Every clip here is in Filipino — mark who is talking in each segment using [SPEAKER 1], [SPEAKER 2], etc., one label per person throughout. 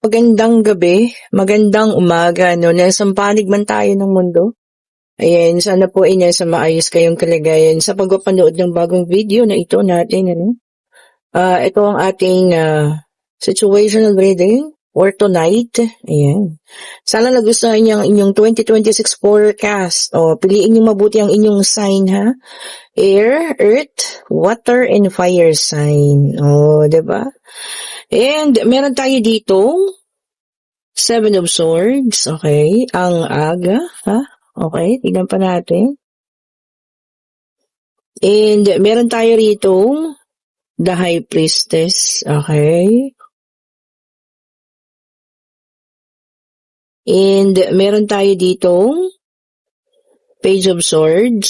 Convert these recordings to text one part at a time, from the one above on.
[SPEAKER 1] Magandang gabi, magandang umaga, no? Nasa panig man tayo ng mundo. Ayan, sana po ay nasa maayos kayong kalagayan sa pagpapanood ng bagong video na ito natin, ano? Ito ang ating situational reading for tonight. Ayan. Sana nagustuhan niyo ang inyong 2026 forecast. O, piliin niyo mabuti ang inyong sign, ha? Air, earth, water, and fire sign. O, diba? And meron tayo dito Seven of Swords, okay. Ang aga, ha? Okay, tignan pa natin. And meron tayo rito the High Priestess, okay. And meron tayo dito Page of Swords,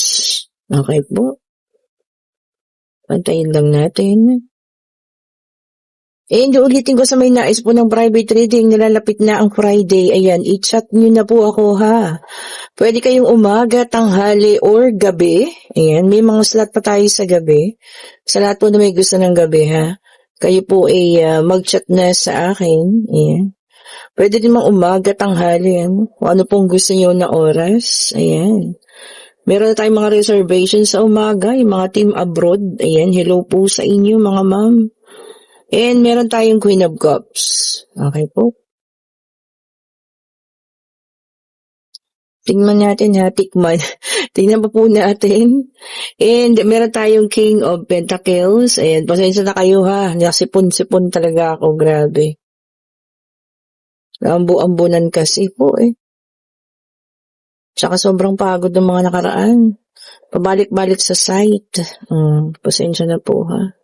[SPEAKER 1] okay po. Pantayin lang natin. And ulitin ko sa may nais po ng private reading, nilalapit na ang Friday. Ayan, i-chat nyo na po ako, ha. Pwede kayong umaga, tanghali, or gabi. Ayan, may mga slot pa tayo sa gabi. Sa lahat po na may gusto ng gabi, ha. Kayo po ay mag-chat na sa akin. Ayan. Pwede din mga umaga, tanghali, ano. Kung ano pong gusto nyo na oras. Ayan. Meron na tayong mga reservations sa umaga, yung mga team abroad. Ayan, hello po sa inyo, mga ma'am. And meron tayong Queen of Cups. Okay po. Tingnan natin, ha, tikman. Tingnan pa po natin. And meron tayong King of Pentacles. Ayan, pasensya na kayo, ha. Nasipon-sipon talaga ako, grabe. Ambu-ambunan kasi po eh. Tsaka sobrang pagod ng mga nakaraan. Pabalik-balik sa site. Pasensya na po, ha.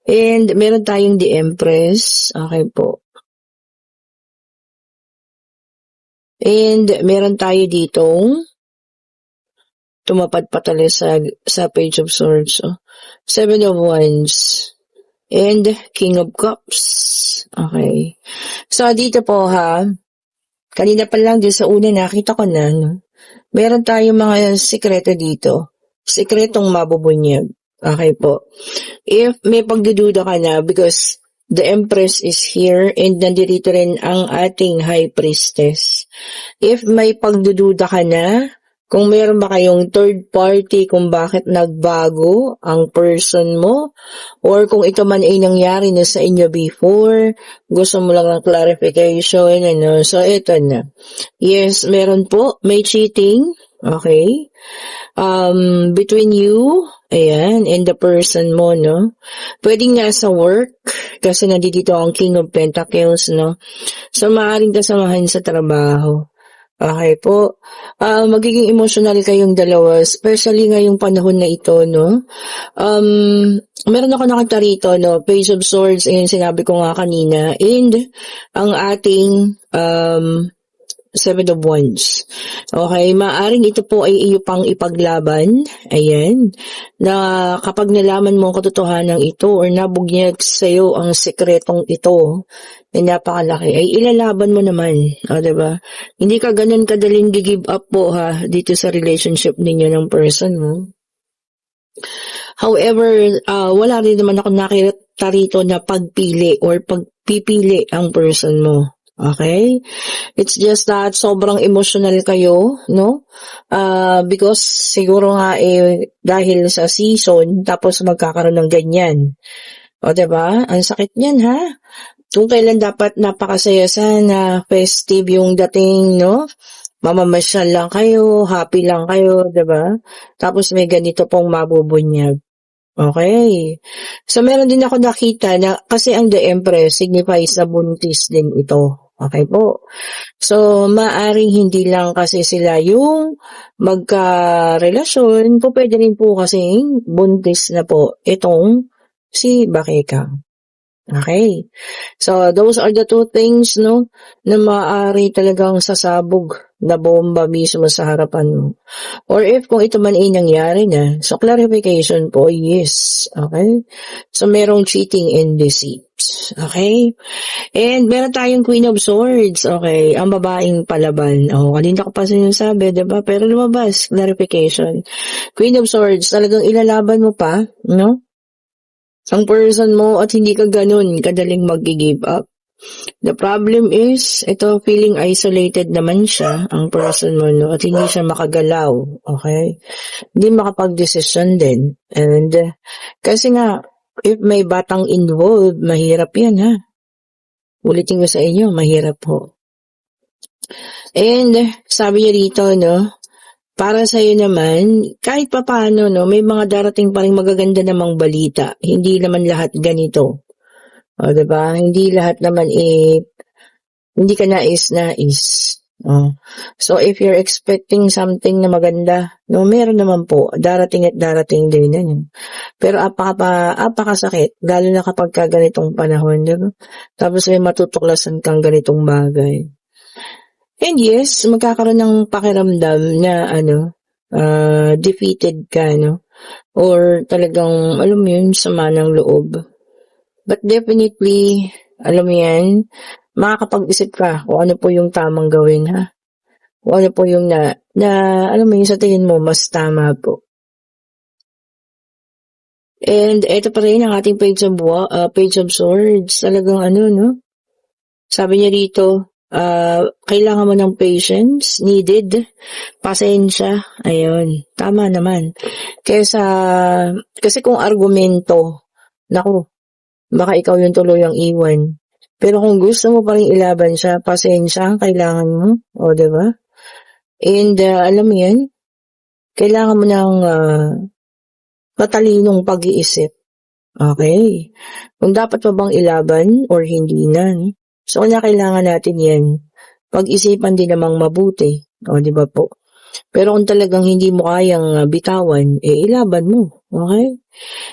[SPEAKER 1] And meron tayong The Empress. Okay po. And meron tayo ditong tumapad pa talaga sa Page of Swords. Seven of Wands. And King of Cups. Okay. So, dito po, ha. Kanina pa lang din sa una nakita ko na, no? Meron tayong mga sikreto dito. Sikretong mabubunyag. Okay po. If may pagdududa ka na, because the Empress is here and nandito rin ang ating High Priestess. If may pagdududa ka na, kung meron ba kayong third party kung bakit nagbago ang person mo, or kung ito man ay nangyari na sa inyo before, gusto mo lang ng clarification, ano, so ito na. Yes, meron po, may cheating, okay, between you, ayan, and the person mo, no? Pwede nga sa work, kasi nandito ang King of Pentacles, no? So, maaaring kasamahan sa trabaho. Okay po. Magiging emotional kayong dalawa, especially ngayong panahon na ito, no? Meron ako nakita rito, no? Page of Swords, ayun sinabi ko nga kanina, and ang ating Seven of Wands. Okay, maaring ito po ay iyo pang ipaglaban. Ayan. Na kapag nalaman mo ang katotohanan ito or nabugyag sa'yo ang sekretong ito na napakalaki, ay ilalaban mo naman. O, diba? Hindi ka ganun kadaling give up po, ha, dito sa relationship ninyo ng person mo. However, wala rin naman ako nakita rito na pagpili or pagpipili ang person mo. Okay? It's just that sobrang emotional kayo, no? Because siguro nga dahil sa season, tapos magkakaroon ng ganyan. O, diba? Ang sakit niyan, ha? Kung kailan dapat napakasaya sana, festive yung dating, no? Mamamasyal lang kayo, happy lang kayo, diba? Tapos may ganito pong mabubunyag. Okay. So, meron din ako nakita na, kasi ang The Empress signifies na buntis din ito. Okay po. So, maaring hindi lang kasi sila yung magka-relasyon, po pwede rin po kasing buntis na po itong si Bakekang. Okay. So, those are the two things, no, na maaari talagang sasabog na bomba mismo sa harapan mo. Or if kung ito man ay nangyari na, so clarification po, yes. Okay. So, merong cheating and deceit. Okay. And meron tayong Queen of Swords. Okay. Ang babaeng palaban. Kanina ko pa sinasabi, diba? Pero lumabas, clarification. Queen of Swords, talagang ilalaban mo pa, no? Ang person mo at hindi ka ganun kadaling mag-give up. The problem is, ito, feeling isolated naman siya, ang person mo, no? At hindi siya makagalaw, okay? Hindi makapag-desisyon din. And, kasi nga, if may batang involved, mahirap yan, ha? Ulitin ko sa inyo, mahirap po. And, sabi niya dito, no? Para sa'yo naman, kahit papaano, no? May mga darating pa rin magaganda namang balita. Hindi naman lahat ganito. O, diba? Hindi lahat naman hindi ka nais-nais. Oh. So, if you're expecting something na maganda, no, meron naman po. Darating at darating din yan. Pero apakasakit, lalo na kapag ganitong panahon, diba? Tapos may matutuklasan kang ganitong bagay. And yes, magkakaroon ng pakiramdam na, defeated ka, no? Or talagang, alam mo yun, sama ng loob. But definitely, alam mo yan, makakapag-isip ka kung ano po yung tamang gawin, ha? Kung ano po yung alam mo yun, sa tingin mo, mas tama po. And ito pa rin ang ating Page of Swords. Talagang no? Sabi niya dito, kailangan mo ng patience, needed, pasensya, ayun, tama naman. Kasi kung argumento, naku, baka ikaw yung tuluyang iwan. Pero kung gusto mo pa rin ilaban siya, pasensya ang kailangan mo. O, diba? And, alam mo yan, kailangan mo ng matalinong pag-iisip. Okay? Kung dapat pa bang ilaban or hindi na. So, kanya kailangan natin yan. Pag-isipan din namang mabuti. O, diba po? Pero kung talagang hindi mo kayang bitawan, ilaban mo. Okay?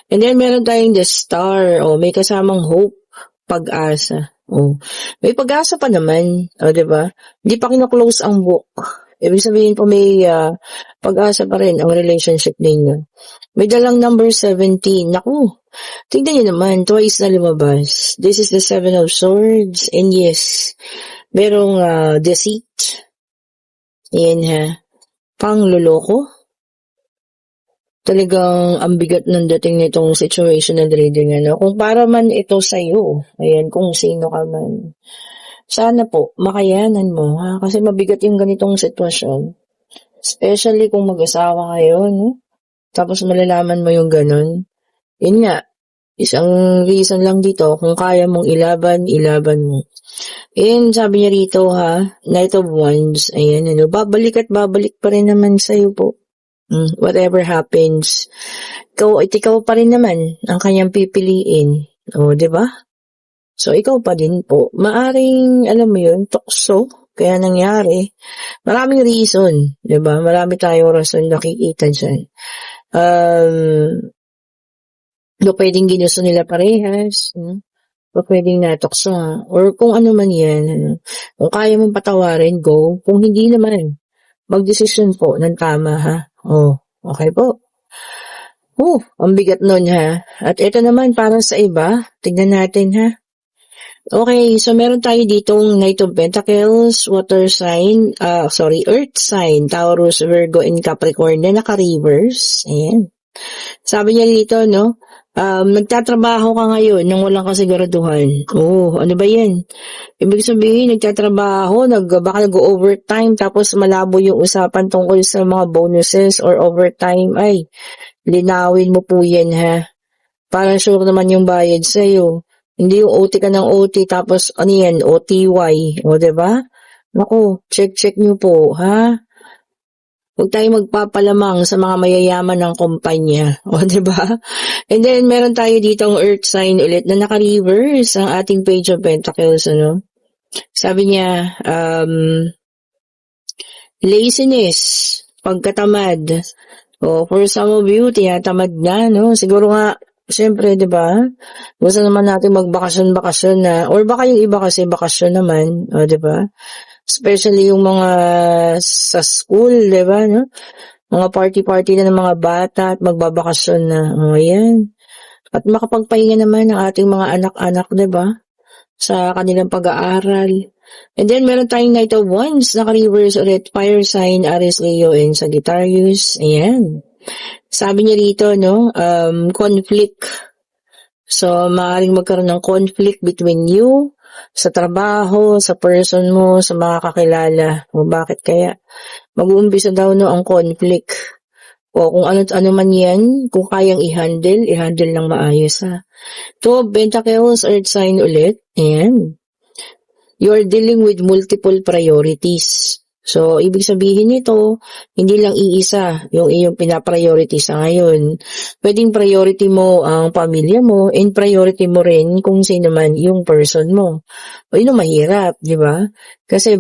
[SPEAKER 1] And then, meron tayong the star. O, may kasamang hope, pag-asa. O, may pag-asa pa naman. O, diba? Hindi pa kina-close ang book. Ibig sabihin po may pag-asa pa rin ang relationship ninyo. May dalang number 17. Naku, tignan nyo naman, twice na lumabas. This is the 7 of Swords. And yes, merong deceit. Yan ha. Pangloloko. Talagang ang bigat ng dating nitong situational reading. Kung para man ito sa'yo, ayan, kung sino ka man. Sana po, makayanan mo, ha? Kasi mabigat yung ganitong sitwasyon. Especially kung mag-asawa kayo, no? Tapos malalaman mo yung ganun. Yun nga, isang reason lang dito, kung kaya mong ilaban mo. And sabi niya rito, ha, Knight of Wands, ayan, babalik at babalik pa rin naman sa'yo po. Whatever happens, ikaw pa rin naman ang kanyang pipiliin. O, diba? So, ikaw pa din po. Maaring, alam mo yun, tukso, kaya nangyari. Maraming reason, diba? Marami tayong rason nakikita dyan. Pwedeng ginusto nila parehas, pwedeng natukso, or kung ano man yan. Kung kaya mong patawarin, go. Kung hindi naman, magdesisyon po ng tama, ha? Oh, okay po. Ang bigat nun, ha? At ito naman, para sa iba, tignan natin, ha? Okay, so meron tayo ditong Knight of Pentacles, water sign, earth sign, Taurus, Virgo, and Capricorn na naka-reverse. Ayan. Sabi niya dito, no, nagtatrabaho ka ngayon nang walang kasiguraduhan. Ano ba yan? Ibig sabihin, nagtatrabaho, baka nag-overtime, tapos malabo yung usapan tungkol sa mga bonuses or overtime. Ay, linawin mo po yan, ha? Para sure naman yung bayad sa'yo. Hindi yung OT ka ng OT, tapos ano yan, OTY. O, diba? Naku, check nyo po, ha? Huwag tayo magpapalamang sa mga mayayaman ng kumpanya. O, diba? And then, meron tayo ditong earth sign ulit na naka-reverse ang ating Page of Pentacles, ano? Sabi niya, laziness, pagkatamad. For some of you, tinatamad na, no? Siguro nga, siyempre, di ba? Gusto naman natin magbakasyon-bakasyon na, or baka yung iba kasi bakasyon naman, di ba? Especially yung mga sa school, di ba, no? Mga party-party na ng mga bata at magbabakasyon na. Yan. At makapagpahinga naman ang ating mga anak-anak, di ba? Sa kanilang pag-aaral. And then, meron tayong Knight of Wands, naka-reverse ulit, fire sign, Aries, Leo, and Sagittarius. Ayan. Sabi niya rito, no, conflict. So, maaaring magkaroon ng conflict between you sa trabaho, sa person mo, sa mga kakilala. O bakit kaya? Mag-uumpisa daw no ang conflict. O kung ano man yan, kung kayang i-handle lang maayos ha. Two of Pentacles, Earth sign ulit. Ayan. You're dealing with multiple priorities. So, ibig sabihin nito, hindi lang iisa yung iyong pinapriority sa ngayon. Pwedeng priority mo ang pamilya mo and priority mo rin kung sino man yung person mo. O yun ang mahirap, di ba? Kasi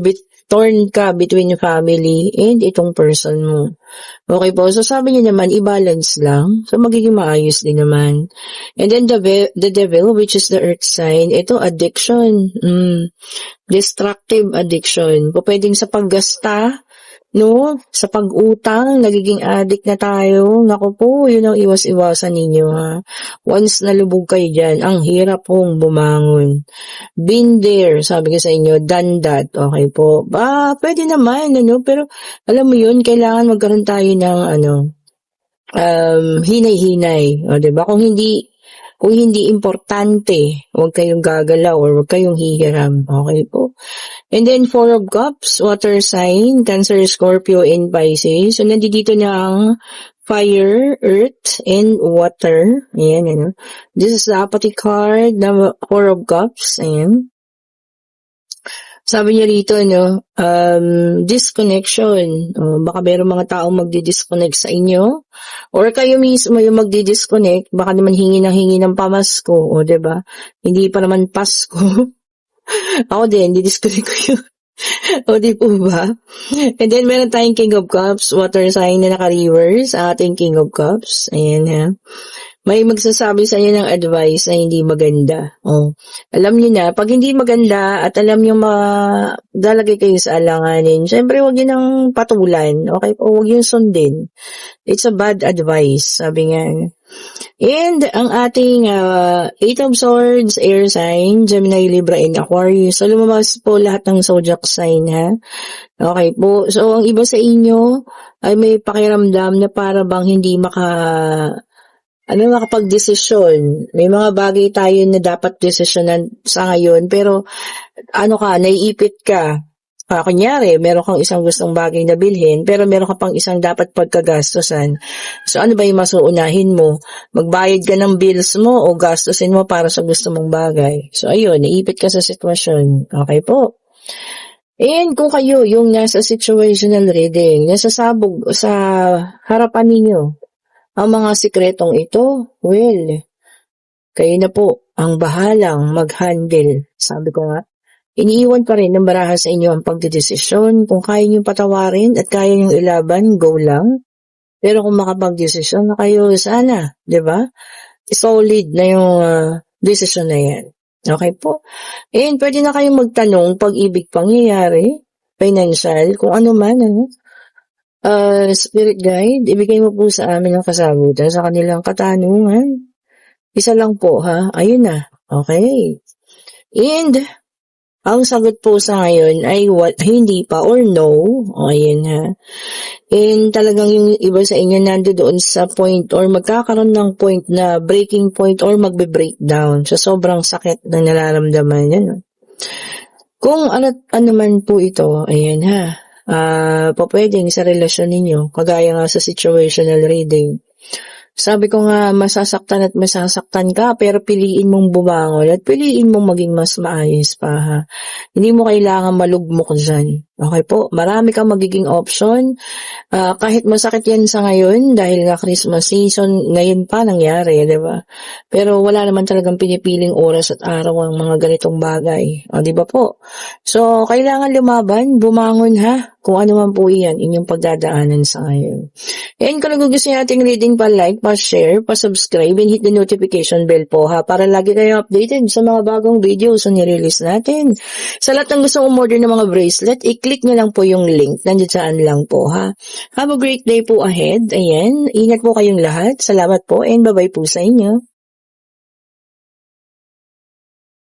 [SPEAKER 1] torn ka between your family and itong person mo. Okay po, so sabi niya naman, i-balance lang. So, magiging maayos din naman. And then the devil, which is the earth sign, ito, addiction. Destructive addiction. Po pwedeng sa paggasta, no? Sa pag-utang, nagiging addict na tayo. Naku po, yun ang iwas-iwasan ninyo, ha? Once nalubog kayo dyan, ang hirap pong bumangon. Been there, sabi ko sa inyo, done that. Okay po. Pwede naman, ano? Pero, alam mo yun, kailangan magkaroon tayo ng, hinay-hinay. O, diba? Kung hindi importante, huwag kayong gagalaw or huwag kayong hihiram. Okay po? And then, Four of Cups, water sign, Cancer, Scorpio, and Pisces. So, nandito na ang fire, earth, and water. Ayan, ano. This is the apathy card, the Four of Cups. Ayan. Sabi niya rito, disconnection. Baka meron mga taong magdi-disconnect sa inyo. Or kayo mismo yung magdi-disconnect. Baka naman hingi ng pamasko. O, diba? Hindi pa naman Pasko. Ako din, di-disconnect ko yun. O, di po ba? And then, meron tayong King of Cups, water sign na naka-reverse, ating King of Cups. Ayan, ha. May magsasabi sa inyo ng advice na hindi maganda. Alam niyo na, pag hindi maganda at alam niyo dalagay kayo sa alanganin, syempre huwag yun ang patulan, okay? O huwag yun sundin. It's a bad advice, sabi nga. And ang ating Eight of Swords, air sign, Gemini, Libra, and Aquarius. So lumabas po lahat ng zodiac sign, ha? Okay po. So ang iba sa inyo ay may pakiramdam na para bang hindi makapag-desisyon. May mga bagay tayo na dapat desisyonan sa ngayon, pero naiipit ka. Kunyari, meron kang isang gustong bagay na bilhin, pero meron ka pang isang dapat pagkagastusan. So, ano ba yung masuunahin mo? Magbayad ka ng bills mo o gastusin mo para sa gusto mong bagay? So, ayun, naiipit ka sa sitwasyon. Okay po. And kung kayo, yung nasa situational reading, nasasabog sa harapan ninyo, ang mga sikretong ito, well, kayo na po ang bahalang mag-handle. Sabi ko nga, iniiwan pa rin ng baraha sa inyo ang pagdedesisyon. Kung kaya niyong patawarin at kaya niyong ilaban, go lang. Pero kung makapag-desisyon na kayo, sana, di ba? Solid na yung desisyon na yan. Okay po? And pwede na kayong magtanong pag-ibig pangyayari, financial, kung ano man, spirit guide, ibigay mo po sa amin ang kasagutan sa kanilang katanungan. Isa lang po, ha? Ayun na. Okay. And, ang sagot po sa ngayon ay hindi pa or no. Ayun, ha? And talagang yung iba sa inyo nandoon sa point or magkakaroon ng point na breaking point or magbe-breakdown sa sobrang sakit na nararamdaman. Yan. Kung ano man po ito, ayan, ha? Pwedeng sa relasyon ninyo, kagaya nga sa situational reading. Sabi ko nga, masasaktan at masasaktan ka, pero piliin mong bumangon at piliin mong maging mas maayos pa, ha? Hindi mo kailangan malugmok dyan. Okay po? Marami kang magiging option. Kahit masakit yan sa ngayon, dahil nga Christmas season, ngayon pa nangyari, di ba? Pero wala naman talagang pinipiling oras at araw ang mga ganitong bagay. Di ba po? So, kailangan lumaban, bumangon, ha? Kung ano man po iyan, inyong pagdadaanan sa ngayon. And kung gusto niyo ating reading, pa-like, pa-share, pa-subscribe, and hit the notification bell po, ha? Para lagi kayo updated sa mga bagong videos na nirelease natin. Sa lahat ng gusto umorder ng mga bracelet, i-click nyo lang po yung link. Nandiyan lang po, ha? Have a great day po ahead. Ayan. Ingat po kayong lahat. Salamat po and bye-bye po sa inyo.